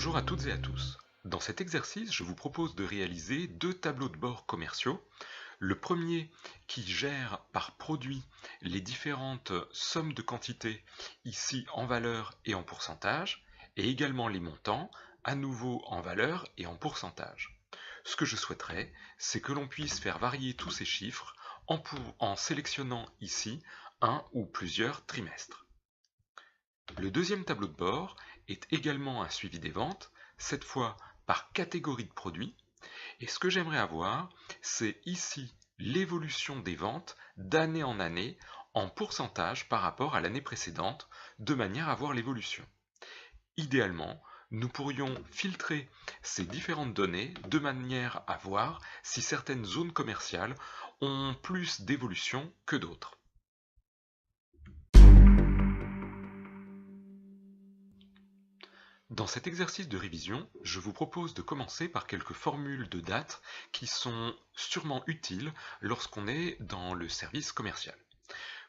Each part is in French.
Bonjour à toutes et à tous. Dans cet exercice, je vous propose de réaliser deux tableaux de bord commerciaux. Le premier qui gère par produit les différentes sommes de quantités, ici en valeur et en pourcentage, et également les montants, à nouveau en valeur et en pourcentage. Ce que je souhaiterais, c'est que l'on puisse faire varier tous ces chiffres en sélectionnant ici un ou plusieurs trimestres. Le deuxième tableau de bord est également un suivi des ventes, cette fois par catégorie de produits. Et ce que j'aimerais avoir, c'est ici l'évolution des ventes d'année en année en pourcentage par rapport à l'année précédente, de manière à voir l'évolution. Idéalement, nous pourrions filtrer ces différentes données de manière à voir si certaines zones commerciales ont plus d'évolution que d'autres. Dans cet exercice de révision, je vous propose de commencer par quelques formules de dates qui sont sûrement utiles lorsqu'on est dans le service commercial.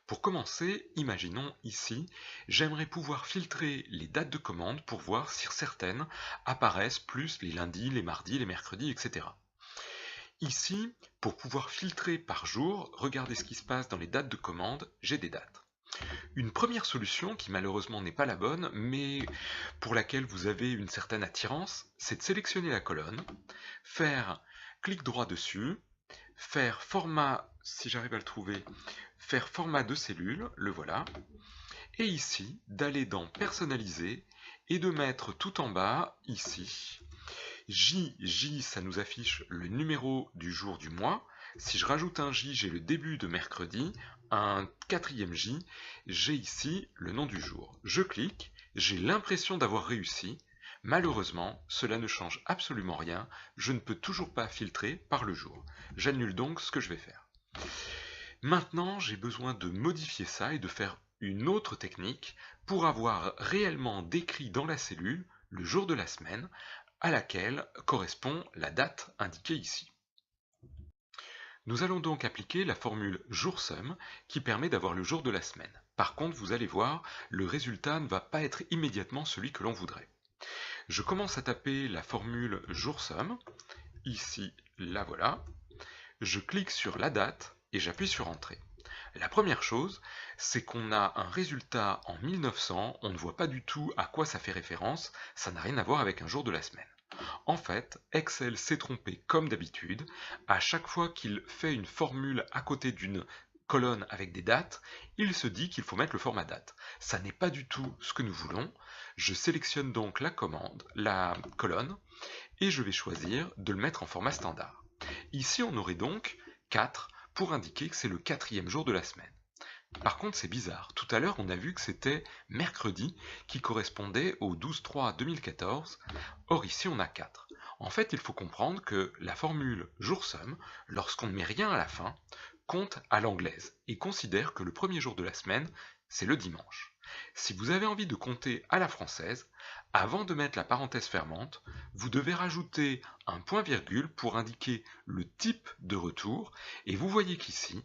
Pour commencer, imaginons ici, j'aimerais pouvoir filtrer les dates de commande pour voir si certaines apparaissent plus les lundis, les mardis, les mercredis, etc. Ici, pour pouvoir filtrer par jour, regardez ce qui se passe dans les dates de commande, j'ai des dates. Une première solution, qui malheureusement n'est pas la bonne, mais pour laquelle vous avez une certaine attirance, c'est de sélectionner la colonne, faire clic droit dessus, faire format, si j'arrive à le trouver, faire format de cellule, le voilà, et ici, d'aller dans personnaliser et de mettre tout en bas, ici, J, ça nous affiche le numéro du jour du mois. Si je rajoute un J, j'ai le début de mercredi, un quatrième J, j'ai ici le nom du jour. Je clique, j'ai l'impression d'avoir réussi. Malheureusement, cela ne change absolument rien, je ne peux toujours pas filtrer par le jour. J'annule donc ce que je vais faire. Maintenant, j'ai besoin de modifier ça et de faire une autre technique pour avoir réellement décrit dans la cellule le jour de la semaine à laquelle correspond la date indiquée ici. Nous allons donc appliquer la formule jour-somme qui permet d'avoir le jour de la semaine. Par contre, vous allez voir, le résultat ne va pas être immédiatement celui que l'on voudrait. Je commence à taper la formule jour-somme, ici, la voilà. Je clique sur la date et j'appuie sur Entrée. La première chose, c'est qu'on a un résultat en 1900, on ne voit pas du tout à quoi ça fait référence, ça n'a rien à voir avec un jour de la semaine. En fait, Excel s'est trompé comme d'habitude, à chaque fois qu'il fait une formule à côté d'une colonne avec des dates, il se dit qu'il faut mettre le format date. Ça n'est pas du tout ce que nous voulons, je sélectionne donc la colonne, et je vais choisir de le mettre en format standard. Ici, on aurait donc 4 pour indiquer que c'est le quatrième jour de la semaine. Par contre, c'est bizarre. Tout à l'heure, on a vu que c'était mercredi qui correspondait au 12/3/2014. Or, ici, on a 4. En fait, il faut comprendre que la formule jour-somme, lorsqu'on ne met rien à la fin, compte à l'anglaise et considère que le premier jour de la semaine, c'est le dimanche. Si vous avez envie de compter à la française, avant de mettre la parenthèse fermante, vous devez rajouter un point-virgule pour indiquer le type de retour, et vous voyez qu'ici,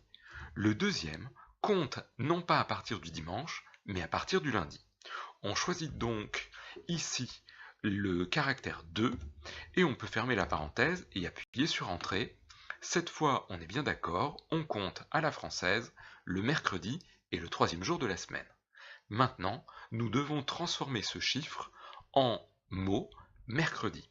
le deuxième compte non pas à partir du dimanche, mais à partir du lundi. On choisit donc ici le caractère 2, et on peut fermer la parenthèse et appuyer sur Entrée. Cette fois, on est bien d'accord, on compte à la française le mercredi et le troisième jour de la semaine. Maintenant, nous devons transformer ce chiffre en mot mercredi.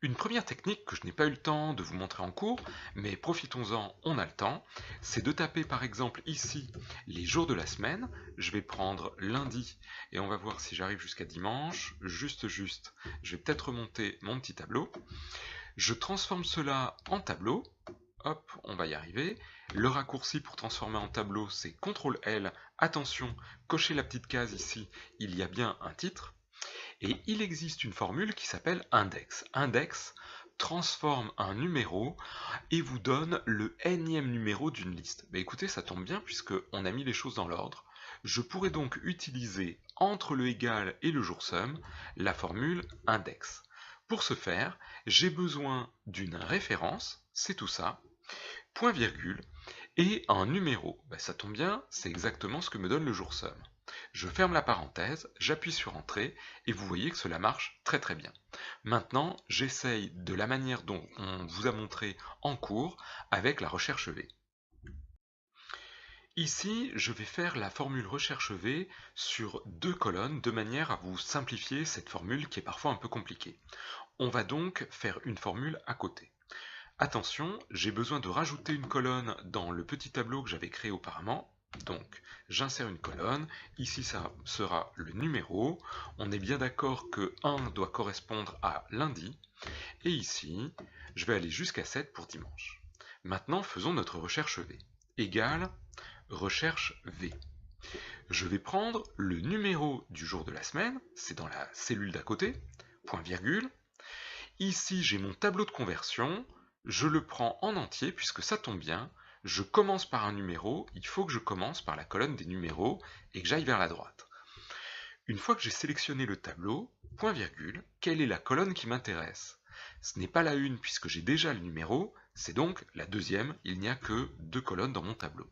Une première technique que je n'ai pas eu le temps de vous montrer en cours, mais profitons-en, on a le temps, c'est de taper par exemple ici les jours de la semaine. Je vais prendre lundi et on va voir si j'arrive jusqu'à dimanche. Juste, je vais peut-être remonter mon petit tableau. Je transforme cela en tableau. Hop, on va y arriver. Le raccourci pour transformer en tableau, c'est CTRL-L. Attention, cochez la petite case ici, il y a bien un titre. Et il existe une formule qui s'appelle index. Index transforme un numéro et vous donne le nème numéro d'une liste. Mais écoutez, ça tombe bien puisqu'on a mis les choses dans l'ordre. Je pourrais donc utiliser entre le égal et le jour-somme la formule index. Pour ce faire, j'ai besoin d'une référence, c'est tout ça, point virgule, et un numéro. Ça tombe bien, c'est exactement ce que me donne le jour-somme. Je ferme la parenthèse, j'appuie sur Entrée, et vous voyez que cela marche très très bien. Maintenant, j'essaye de la manière dont on vous a montré en cours avec la recherche V. Ici, je vais faire la formule recherche V sur 2 colonnes de manière à vous simplifier cette formule qui est parfois un peu compliquée. On va donc faire une formule à côté. Attention, j'ai besoin de rajouter une colonne dans le petit tableau que j'avais créé auparavant. Donc, j'insère une colonne, ici ça sera le numéro, on est bien d'accord que 1 doit correspondre à lundi, et ici, je vais aller jusqu'à 7 pour dimanche. Maintenant, faisons notre recherche V, égale recherche V. Je vais prendre le numéro du jour de la semaine, c'est dans la cellule d'à côté, point virgule. Ici, j'ai mon tableau de conversion, je le prends en entier puisque ça tombe bien, je commence par un numéro, il faut que je commence par la colonne des numéros et que j'aille vers la droite. Une fois que j'ai sélectionné le tableau, point virgule, quelle est la colonne qui m'intéresse? Ce n'est pas la 1 puisque j'ai déjà le numéro, c'est donc la deuxième, il n'y a que 2 colonnes dans mon tableau.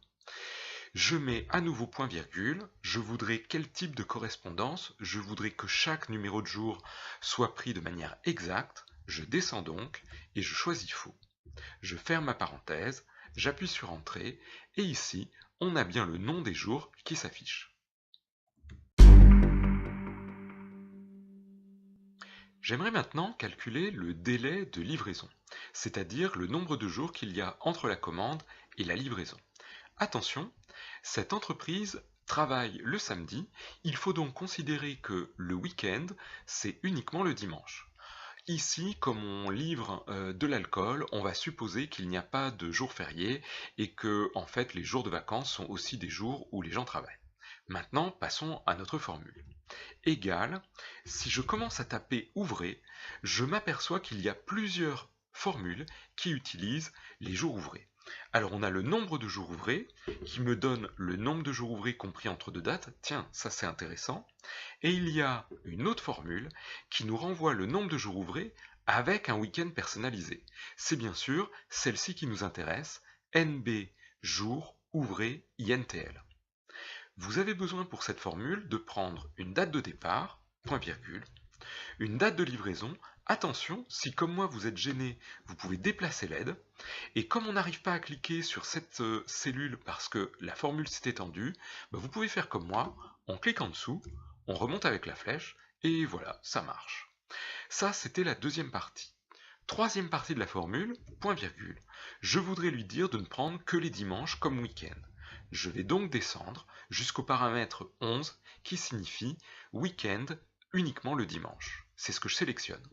Je mets à nouveau point virgule, je voudrais quel type de correspondance? Je voudrais que chaque numéro de jour soit pris de manière exacte, je descends donc et je choisis faux. Je ferme ma parenthèse, j'appuie sur Entrée et ici on a bien le nom des jours qui s'affiche. J'aimerais maintenant calculer le délai de livraison, c'est-à-dire le nombre de jours qu'il y a entre la commande et la livraison. Attention, cette entreprise travaille le samedi, il faut donc considérer que le week-end, c'est uniquement le dimanche. Ici, comme on livre de l'alcool, on va supposer qu'il n'y a pas de jour férié et que, en fait, les jours de vacances sont aussi des jours où les gens travaillent. Maintenant, passons à notre formule. Égal, si je commence à taper ouvrez, je m'aperçois qu'il y a plusieurs formules qui utilisent les jours ouvrés. Alors on a le nombre de jours ouvrés qui me donne le nombre de jours ouvrés compris entre deux dates, tiens ça c'est intéressant, et il y a une autre formule qui nous renvoie le nombre de jours ouvrés avec un week-end personnalisé. C'est bien sûr celle-ci qui nous intéresse, NB jours ouvrés INTL. Vous avez besoin pour cette formule de prendre une date de départ, point virgule, une date de livraison. Attention, si comme moi vous êtes gêné, vous pouvez déplacer l'aide. Et comme on n'arrive pas à cliquer sur cette cellule parce que la formule s'est étendue, vous pouvez faire comme moi, on clique en dessous, on remonte avec la flèche, et voilà, ça marche. Ça, c'était la deuxième partie. Troisième partie de la formule, point virgule, je voudrais lui dire de ne prendre que les dimanches comme week-end. Je vais donc descendre jusqu'au paramètre 11 qui signifie week-end uniquement le dimanche. C'est ce que je sélectionne.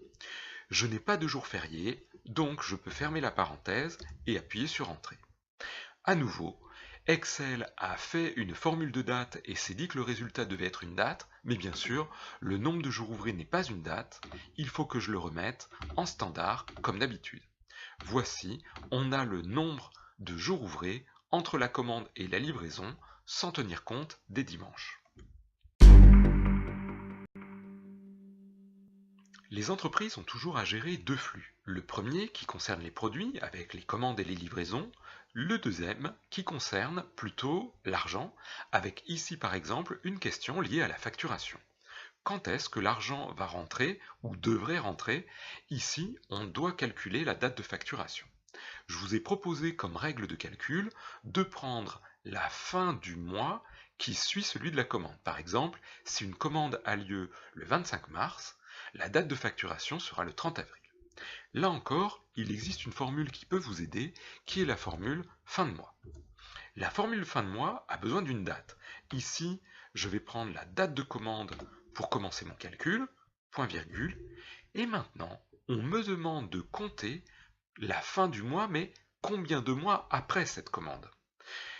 Je n'ai pas de jour férié, donc je peux fermer la parenthèse et appuyer sur Entrée. À nouveau, Excel a fait une formule de date et s'est dit que le résultat devait être une date, mais bien sûr, le nombre de jours ouvrés n'est pas une date, il faut que je le remette en standard comme d'habitude. Voici, on a le nombre de jours ouvrés entre la commande et la livraison sans tenir compte des dimanches. Les entreprises ont toujours à gérer deux flux. Le premier qui concerne les produits avec les commandes et les livraisons, le deuxième qui concerne plutôt l'argent avec ici par exemple une question liée à la facturation. Quand est-ce que l'argent va rentrer ou devrait rentrer? Ici, on doit calculer la date de facturation. Je vous ai proposé comme règle de calcul de prendre la fin du mois qui suit celui de la commande. Par exemple, si une commande a lieu le 25 mars, la date de facturation sera le 30 avril. Là encore, il existe une formule qui peut vous aider, qui est la formule fin de mois. La formule fin de mois a besoin d'une date. Ici, je vais prendre la date de commande pour commencer mon calcul, point virgule, et maintenant, on me demande de compter la fin du mois, mais combien de mois après cette commande?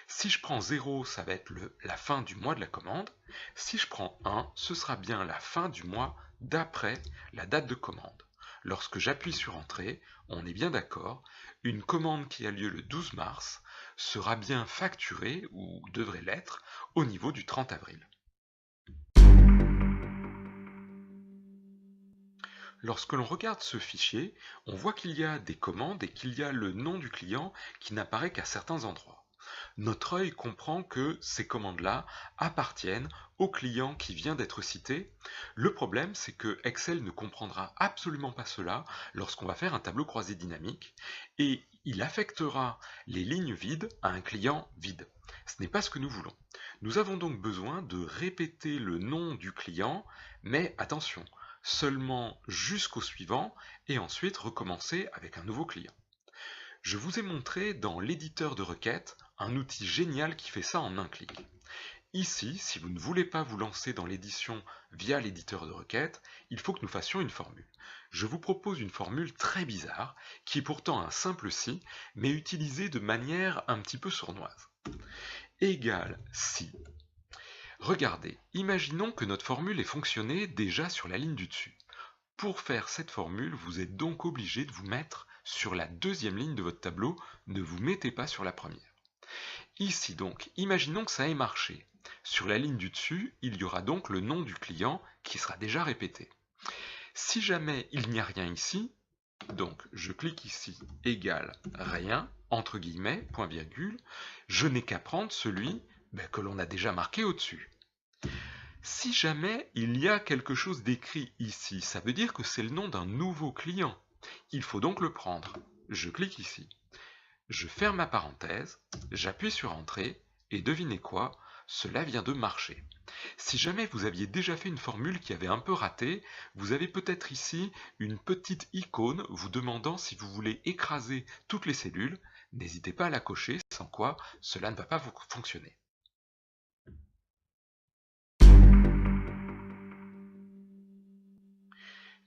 Si je prends 0, ça va être la fin du mois de la commande. Si je prends 1, ce sera bien la fin du mois d'après la date de commande. Lorsque j'appuie sur Entrée, on est bien d'accord, une commande qui a lieu le 12 mars sera bien facturée, ou devrait l'être, au niveau du 30 avril. Lorsque l'on regarde ce fichier, on voit qu'il y a des commandes et qu'il y a le nom du client qui n'apparaît qu'à certains endroits. Notre œil comprend que ces commandes-là appartiennent au client qui vient d'être cité. Le problème, c'est que Excel ne comprendra absolument pas cela lorsqu'on va faire un tableau croisé dynamique et il affectera les lignes vides à un client vide. Ce n'est pas ce que nous voulons. Nous avons donc besoin de répéter le nom du client, mais attention, seulement jusqu'au suivant et ensuite recommencer avec un nouveau client. Je vous ai montré dans l'éditeur de requêtes un outil génial qui fait ça en un clic. Ici, si vous ne voulez pas vous lancer dans l'édition via l'éditeur de requêtes, il faut que nous fassions une formule. Je vous propose une formule très bizarre, qui est pourtant un simple si, mais utilisée de manière un petit peu sournoise. Égale si. Regardez, imaginons que notre formule ait fonctionné déjà sur la ligne du dessus. Pour faire cette formule, vous êtes donc obligé de vous mettre sur la deuxième ligne de votre tableau, ne vous mettez pas sur la première. Ici donc, imaginons que ça ait marché. Sur la ligne du dessus, il y aura donc le nom du client qui sera déjà répété. Si jamais il n'y a rien ici, donc je clique ici, égale rien, entre guillemets, point virgule, je n'ai qu'à prendre celui que l'on a déjà marqué au-dessus. Si jamais il y a quelque chose d'écrit ici, ça veut dire que c'est le nom d'un nouveau client. Il faut donc le prendre. Je clique ici. Je ferme ma parenthèse, j'appuie sur Entrée, et devinez quoi, cela vient de marcher. Si jamais vous aviez déjà fait une formule qui avait un peu raté, vous avez peut-être ici une petite icône vous demandant si vous voulez écraser toutes les cellules. N'hésitez pas à la cocher, sans quoi cela ne va pas fonctionner.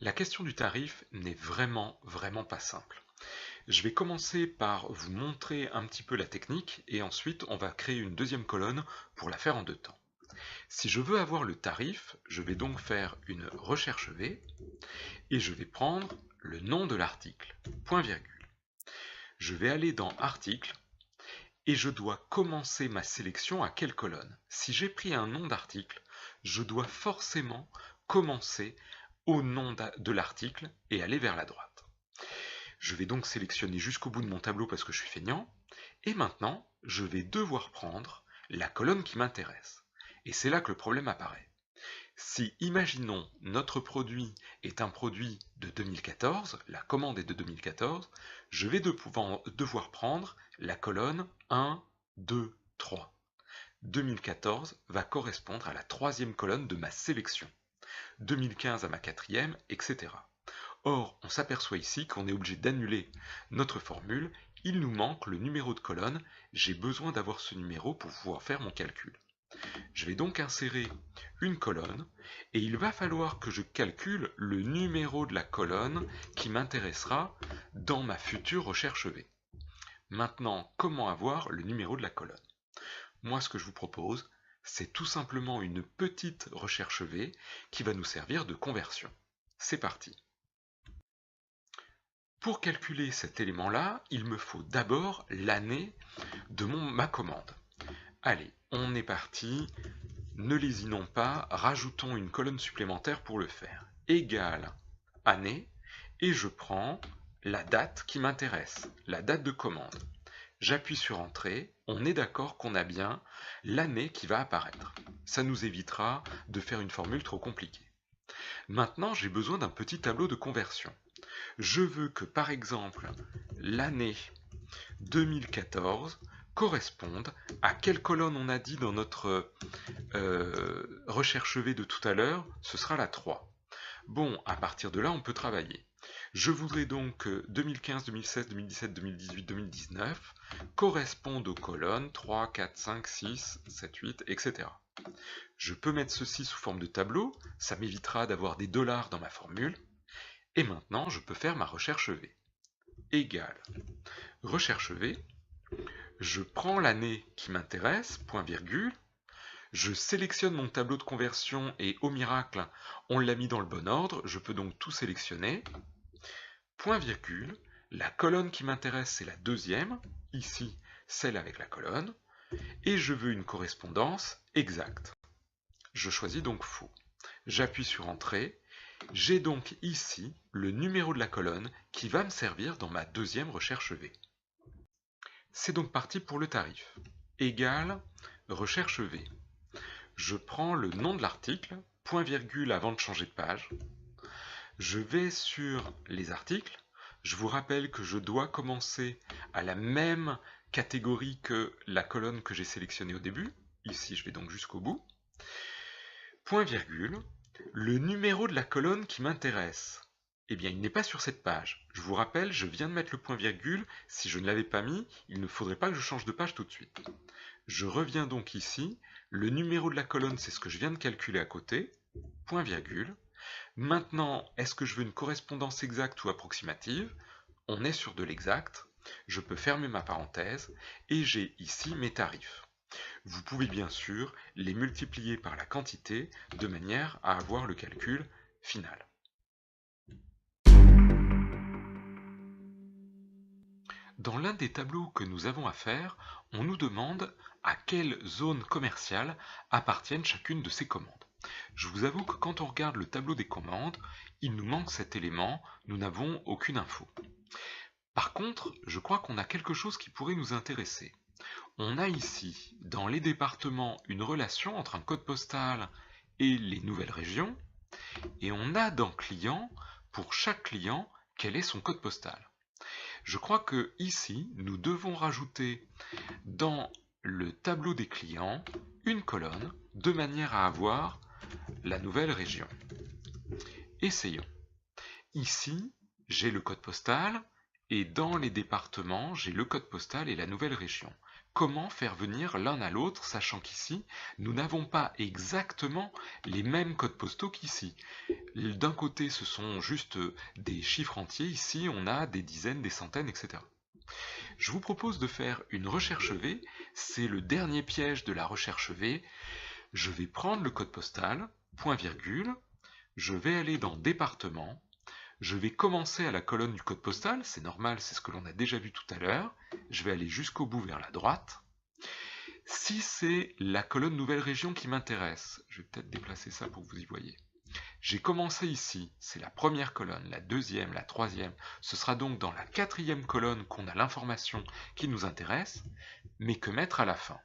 La question du tarif n'est vraiment pas simple. Je vais commencer par vous montrer un petit peu la technique et ensuite on va créer une deuxième colonne pour la faire en deux temps. Si je veux avoir le tarif, je vais donc faire une recherche V et je vais prendre le nom de l'article, point virgule. Je vais aller dans Article et je dois commencer ma sélection à quelle colonne? Si j'ai pris un nom d'article, je dois forcément commencer au nom de l'article et aller vers la droite. Je vais donc sélectionner jusqu'au bout de mon tableau parce que je suis feignant, et maintenant je vais devoir prendre la colonne qui m'intéresse. Et c'est là que le problème apparaît. Si, imaginons, notre produit est un produit de 2014, la commande est de 2014, je vais devoir prendre la colonne 1, 2, 3. 2014 va correspondre à la troisième colonne de ma sélection, 2015 à ma quatrième, etc. Or, on s'aperçoit ici qu'on est obligé d'annuler notre formule, il nous manque le numéro de colonne, j'ai besoin d'avoir ce numéro pour pouvoir faire mon calcul. Je vais donc insérer une colonne, et il va falloir que je calcule le numéro de la colonne qui m'intéressera dans ma future recherche V. Maintenant, comment avoir le numéro de la colonne? Moi, ce que je vous propose, c'est tout simplement une petite recherche V qui va nous servir de conversion. C'est parti. Pour calculer cet élément-là, il me faut d'abord l'année de ma commande. Allez, on est parti, ne lésinons pas, rajoutons une colonne supplémentaire pour le faire. Égale année, et je prends la date qui m'intéresse, la date de commande. J'appuie sur Entrée, on est d'accord qu'on a bien l'année qui va apparaître. Ça nous évitera de faire une formule trop compliquée. Maintenant, j'ai besoin d'un petit tableau de conversion. Je veux que, par exemple, l'année 2014 corresponde à quelle colonne on a dit dans notre recherche V de tout à l'heure, ce sera la 3. Bon, à partir de là, on peut travailler. Je voudrais donc que 2015, 2016, 2017, 2018, 2019 correspondent aux colonnes 3, 4, 5, 6, 7, 8, etc. Je peux mettre ceci sous forme de tableau, ça m'évitera d'avoir des dollars dans ma formule. Et maintenant, je peux faire ma recherche V. Égale recherche V, je prends l'année qui m'intéresse, point virgule, je sélectionne mon tableau de conversion et au miracle, on l'a mis dans le bon ordre, je peux donc tout sélectionner, point virgule, la colonne qui m'intéresse c'est la deuxième, ici celle avec la colonne, et je veux une correspondance exacte. Je choisis donc faux. J'appuie sur Entrée, j'ai donc ici le numéro de la colonne qui va me servir dans ma deuxième recherche V. C'est donc parti pour le tarif. égale recherche V. Je prends le nom de l'article, point virgule avant de changer de page. Je vais sur les articles. Je vous rappelle que je dois commencer à la même catégorie que la colonne que j'ai sélectionnée au début. Ici, je vais donc jusqu'au bout. Point virgule. Le numéro de la colonne qui m'intéresse, eh bien, il n'est pas sur cette page. Je vous rappelle, je viens de mettre le point virgule. Si je ne l'avais pas mis, il ne faudrait pas que je change de page tout de suite. Je reviens donc ici. Le numéro de la colonne, c'est ce que je viens de calculer à côté. Point virgule. Maintenant, est-ce que je veux une correspondance exacte ou approximative? On est sur de l'exact. Je peux fermer ma parenthèse et j'ai ici mes tarifs. Vous pouvez bien sûr les multiplier par la quantité de manière à avoir le calcul final. Dans l'un des tableaux que nous avons à faire, on nous demande à quelle zone commerciale appartiennent chacune de ces commandes. Je vous avoue que quand on regarde le tableau des commandes, il nous manque cet élément, nous n'avons aucune info. Par contre, je crois qu'on a quelque chose qui pourrait nous intéresser. On a ici, dans les départements, une relation entre un code postal et les nouvelles régions, et on a dans client, pour chaque client, quel est son code postal. Je crois que ici, nous devons rajouter dans le tableau des clients une colonne de manière à avoir la nouvelle région. Essayons. Ici, j'ai le code postal et dans les départements, j'ai le code postal et la nouvelle région. Comment faire venir l'un à l'autre, sachant qu'ici, nous n'avons pas exactement les mêmes codes postaux qu'ici. D'un côté, ce sont juste des chiffres entiers, ici, on a des dizaines, des centaines, etc. Je vous propose de faire une recherche V, c'est le dernier piège de la recherche V. Je vais prendre le code postal, point virgule, je vais aller dans département, je vais commencer à la colonne du code postal, c'est normal, c'est ce que l'on a déjà vu tout à l'heure. Je vais aller jusqu'au bout vers la droite. Si c'est la colonne nouvelle région qui m'intéresse, je vais peut-être déplacer ça pour que vous y voyez. J'ai commencé ici, c'est la première colonne, la deuxième, la troisième. Ce sera donc dans la quatrième colonne qu'on a l'information qui nous intéresse, mais que mettre à la fin?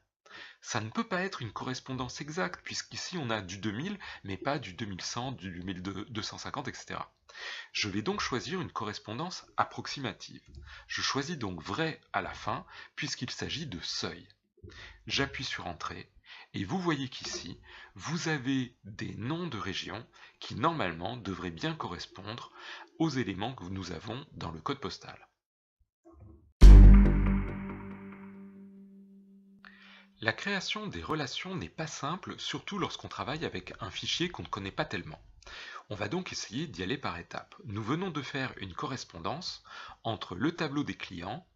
Ça ne peut pas être une correspondance exacte, puisqu'ici on a du 2000, mais pas du 2100, du 2250, etc. Je vais donc choisir une correspondance approximative. Je choisis donc vrai à la fin, puisqu'il s'agit de seuil. J'appuie sur Entrée, et vous voyez qu'ici, vous avez des noms de régions qui normalement devraient bien correspondre aux éléments que nous avons dans le code postal. La création des relations n'est pas simple, surtout lorsqu'on travaille avec un fichier qu'on ne connaît pas tellement. On va donc essayer d'y aller par étapes. Nous venons de faire une correspondance entre le tableau des clients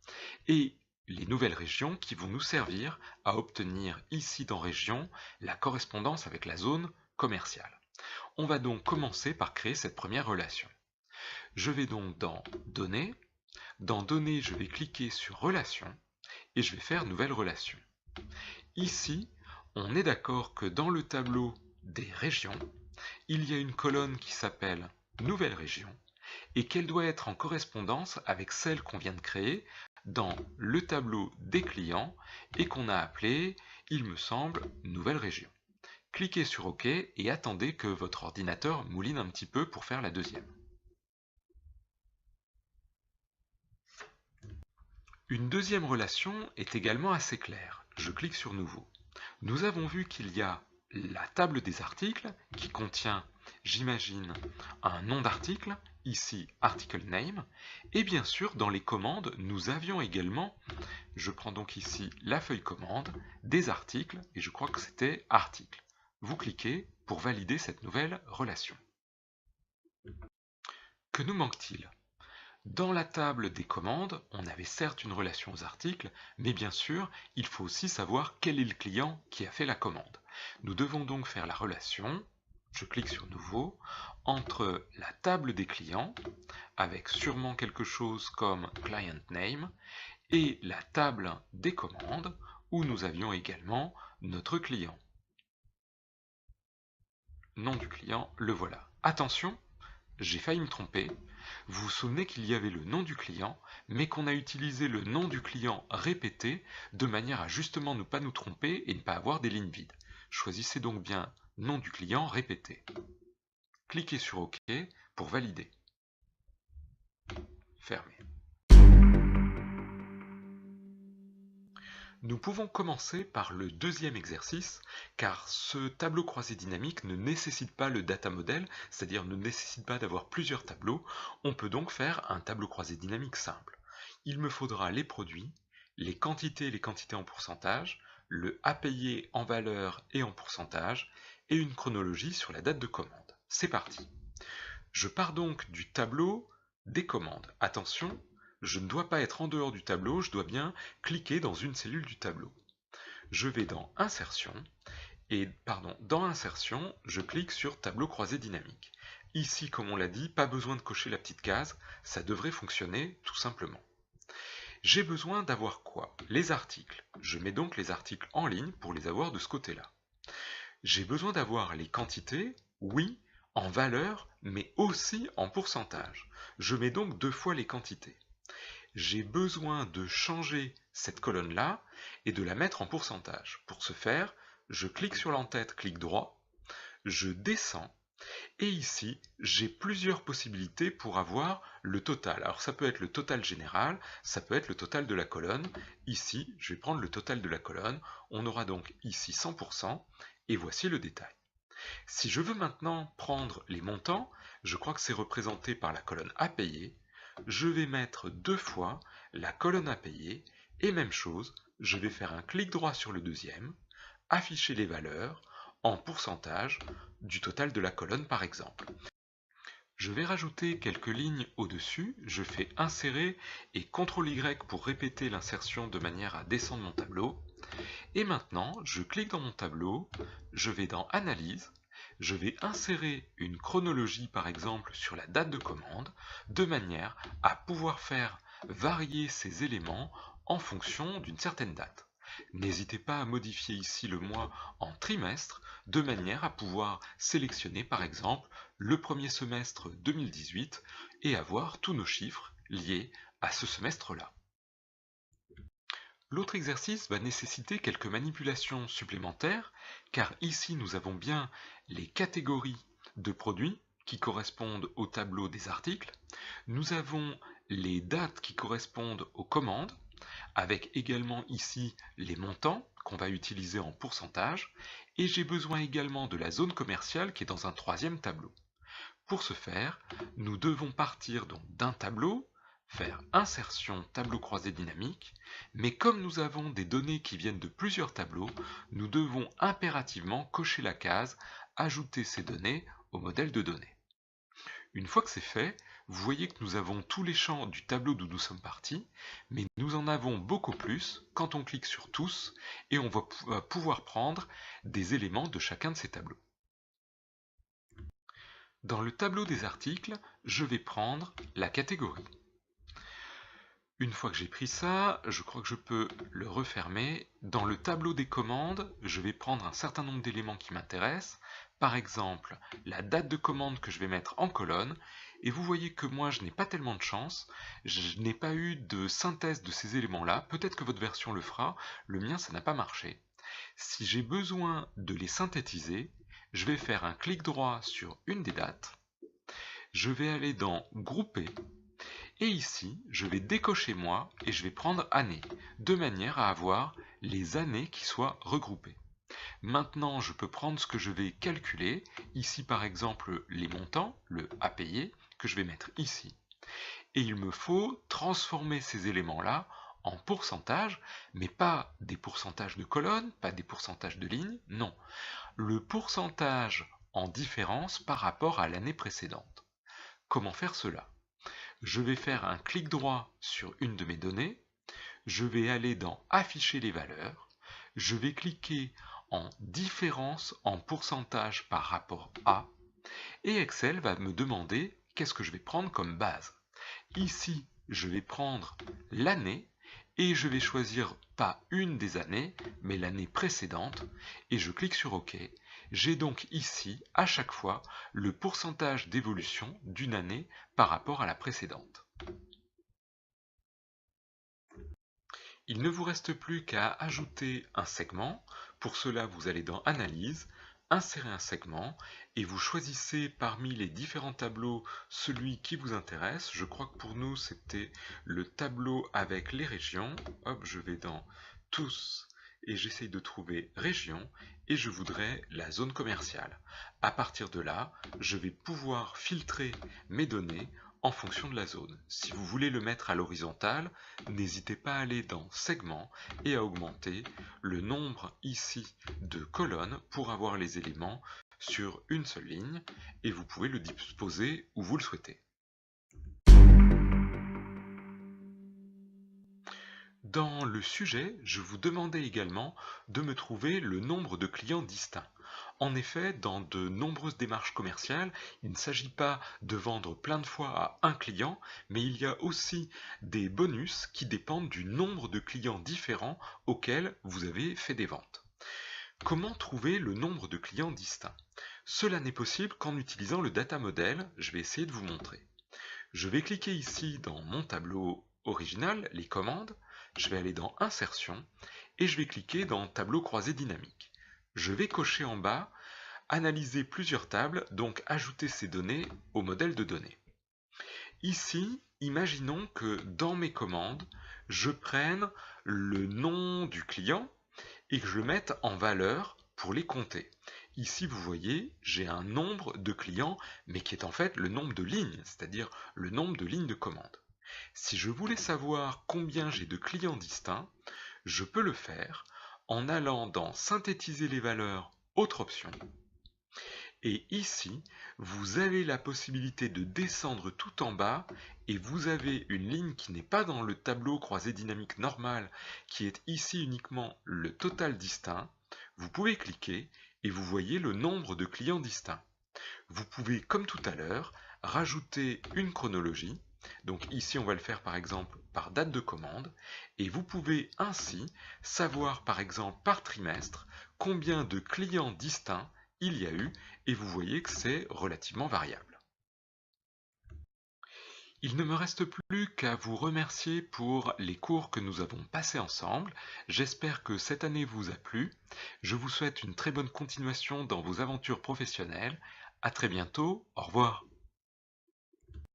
et les nouvelles régions qui vont nous servir à obtenir ici dans région la correspondance avec la zone commerciale. On va donc commencer par créer cette première relation. Je vais donc dans Données. Dans Données, je vais cliquer sur Relations et je vais faire Nouvelle relation. Ici, on est d'accord que dans le tableau des régions, il y a une colonne qui s'appelle Nouvelle région et qu'elle doit être en correspondance avec celle qu'on vient de créer dans le tableau des clients et qu'on a appelé, il me semble, Nouvelle région. Cliquez sur OK et attendez que votre ordinateur mouline un petit peu pour faire la deuxième. Une deuxième relation est également assez claire. Je clique sur Nouveau. Nous avons vu qu'il y a la table des articles qui contient, j'imagine, un nom d'article, ici article name, et bien sûr dans les commandes nous avions également, je prends donc ici la feuille commande, des articles, et je crois que c'était article. Vous cliquez pour valider cette nouvelle relation. Que nous manque-t-il? Dans la table des commandes, on avait certes une relation aux articles, mais bien sûr, il faut aussi savoir quel est le client qui a fait la commande. Nous devons donc faire la relation, je clique sur Nouveau, entre la table des clients, avec sûrement quelque chose comme Client Name, et la table des commandes, où nous avions également notre client. Nom du client, le voilà. Attention, j'ai failli me tromper. Vous vous souvenez qu'il y avait le nom du client, mais qu'on a utilisé le nom du client répété de manière à justement ne pas nous tromper et ne pas avoir des lignes vides. Choisissez donc bien nom du client répété. Cliquez sur OK pour valider. Fermez. Nous pouvons commencer par le deuxième exercice, car ce tableau croisé dynamique ne nécessite pas le data model, c'est-à-dire ne nécessite pas d'avoir plusieurs tableaux. On peut donc faire un tableau croisé dynamique simple. Il me faudra les produits, les quantités en pourcentage, le à payer en valeur et en pourcentage, et une chronologie sur la date de commande. C'est parti. Je pars donc du tableau des commandes. Attention, je ne dois pas être en dehors du tableau, je dois bien cliquer dans une cellule du tableau. Je vais dans Insertion, dans Insertion, je clique sur Tableau croisé dynamique. Ici, comme on l'a dit, pas besoin de cocher la petite case, ça devrait fonctionner tout simplement. J'ai besoin d'avoir quoi? Les articles. Je mets donc les articles en ligne pour les avoir de ce côté-là. J'ai besoin d'avoir les quantités, oui, en valeur, mais aussi en pourcentage. Je mets donc 2 fois les quantités. J'ai besoin de changer cette colonne-là et de la mettre en pourcentage. Pour ce faire, je clique sur l'entête, clic droit, je descends, et ici, j'ai plusieurs possibilités pour avoir le total. Alors ça peut être le total général, ça peut être le total de la colonne. Ici, je vais prendre le total de la colonne. On aura donc ici 100%, et voici le détail. Si je veux maintenant prendre les montants, je crois que c'est représenté par la colonne à payer, je vais mettre 2 fois la colonne à payer, et même chose, je vais faire un clic droit sur le deuxième, afficher les valeurs en pourcentage du total de la colonne par exemple. Je vais rajouter quelques lignes au-dessus, je fais insérer et CTRL-Y pour répéter l'insertion de manière à descendre mon tableau. Et maintenant, je clique dans mon tableau, je vais dans Analyse, je vais insérer une chronologie par exemple sur la date de commande, de manière à pouvoir faire varier ces éléments en fonction d'une certaine date. N'hésitez pas à modifier ici le mois en trimestre, de manière à pouvoir sélectionner par exemple le premier semestre 2018 et avoir tous nos chiffres liés à ce semestre-là. L'autre exercice va nécessiter quelques manipulations supplémentaires, car ici nous avons bien les catégories de produits qui correspondent au tableau des articles, nous avons les dates qui correspondent aux commandes, avec également ici les montants qu'on va utiliser en pourcentage, et j'ai besoin également de la zone commerciale qui est dans un troisième tableau. Pour ce faire, nous devons partir donc d'un tableau, faire insertion tableau croisé dynamique, mais comme nous avons des données qui viennent de plusieurs tableaux, nous devons impérativement cocher la case ajouter ces données au modèle de données. Une fois que c'est fait, vous voyez que nous avons tous les champs du tableau d'où nous sommes partis, mais nous en avons beaucoup plus quand on clique sur tous et on va pouvoir prendre des éléments de chacun de ces tableaux. Dans le tableau des articles, je vais prendre la catégorie. Une fois que j'ai pris ça, je crois que je peux le refermer. Dans le tableau des commandes, je vais prendre un certain nombre d'éléments qui m'intéressent. Par exemple, la date de commande que je vais mettre en colonne. Et vous voyez que moi, je n'ai pas tellement de chance. Je n'ai pas eu de synthèse de ces éléments-là. Peut-être que votre version le fera. Le mien, ça n'a pas marché. Si j'ai besoin de les synthétiser, je vais faire un clic droit sur une des dates. Je vais aller dans Grouper. Et ici, je vais décocher mois et je vais prendre année, de manière à avoir les années qui soient regroupées. Maintenant, je peux prendre ce que je vais calculer, ici par exemple les montants, le à payer, que je vais mettre ici. Et il me faut transformer ces éléments-là en pourcentage, mais pas des pourcentages de colonnes, pas des pourcentages de lignes, non. Le pourcentage en différence par rapport à l'année précédente. Comment faire cela ? Je vais faire un clic droit sur une de mes données, je vais aller dans Afficher les valeurs, je vais cliquer en différence en pourcentage par rapport à, et Excel va me demander qu'est-ce que je vais prendre comme base. Ici, je vais prendre l'année, et je vais choisir pas une des années, mais l'année précédente, et je clique sur OK. J'ai donc ici, à chaque fois, le pourcentage d'évolution d'une année par rapport à la précédente. Il ne vous reste plus qu'à ajouter un segment. Pour cela, vous allez dans Analyse, insérer un segment et vous choisissez parmi les différents tableaux celui qui vous intéresse. Je crois que pour nous, c'était le tableau avec les régions. Hop, je vais dans Tous et j'essaye de trouver Région et je voudrais la zone commerciale. À partir de là, je vais pouvoir filtrer mes données en fonction de la zone. Si vous voulez le mettre à l'horizontale, n'hésitez pas à aller dans Segments et à augmenter le nombre ici de colonnes pour avoir les éléments sur une seule ligne et vous pouvez le disposer où vous le souhaitez. Dans le sujet, je vous demandais également de me trouver le nombre de clients distincts. En effet, dans de nombreuses démarches commerciales, il ne s'agit pas de vendre plein de fois à un client, mais il y a aussi des bonus qui dépendent du nombre de clients différents auxquels vous avez fait des ventes. Comment trouver le nombre de clients distincts? Cela n'est possible qu'en utilisant le data model. Je vais essayer de vous montrer. Je vais cliquer ici dans mon tableau original, les commandes, je vais aller dans Insertion et je vais cliquer dans Tableau croisé dynamique. Je vais cocher en bas Analyser plusieurs tables, donc ajouter ces données au modèle de données. Ici, imaginons que dans mes commandes, je prenne le nom du client et que je le mette en valeur pour les compter. Ici, vous voyez, j'ai un nombre de clients, mais qui est en fait le nombre de lignes, c'est-à-dire le nombre de lignes de commande. Si je voulais savoir combien j'ai de clients distincts, je peux le faire en allant dans Synthétiser les valeurs, autre option. Et ici, vous avez la possibilité de descendre tout en bas et vous avez une ligne qui n'est pas dans le tableau croisé dynamique normal, qui est ici uniquement le total distinct. Vous pouvez cliquer et vous voyez le nombre de clients distincts. Vous pouvez, comme tout à l'heure, rajouter une chronologie. Donc ici, on va le faire par exemple par date de commande. Et vous pouvez ainsi savoir par exemple par trimestre combien de clients distincts il y a eu. Et vous voyez que c'est relativement variable. Il ne me reste plus qu'à vous remercier pour les cours que nous avons passés ensemble. J'espère que cette année vous a plu. Je vous souhaite une très bonne continuation dans vos aventures professionnelles. À très bientôt, au revoir.